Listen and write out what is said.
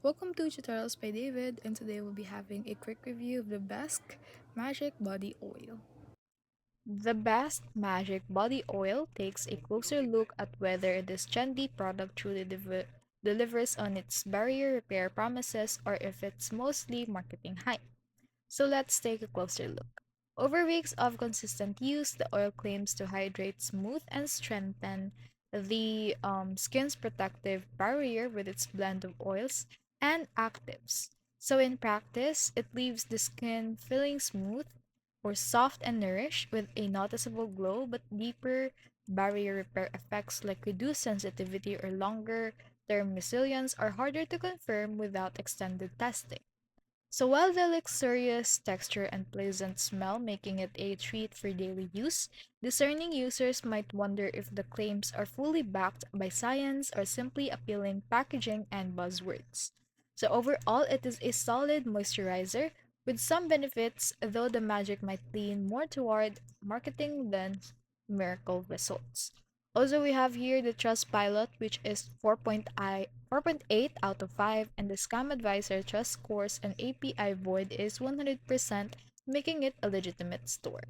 Welcome to Tutorials by David, and today we'll be having a quick review of the Besque Magic Body Oil. The Besque Magic Body Oil takes a closer look at whether this trendy product truly delivers on its barrier repair promises or if it's mostly marketing hype. So let's take a closer look. Over weeks of consistent use, the oil claims to hydrate, smooth, and strengthen the skin's protective barrier with its blend of oils and actives. So, in practice, it leaves the skin feeling smooth or soft and nourished with a noticeable glow, but deeper barrier repair effects like reduced sensitivity or longer term resilience are harder to confirm without extended testing. So while the luxurious texture and pleasant smell making it a treat for daily use, discerning users might wonder if the claims are fully backed by science or simply appealing packaging and buzzwords. So overall, it is a solid moisturizer with some benefits, though the magic might lean more toward marketing than miracle results. Also, we have here the Trust Pilot, which is 4.8 out of 5, and the Scam Advisor Trust Scores and API Void is 100%, making it a legitimate store.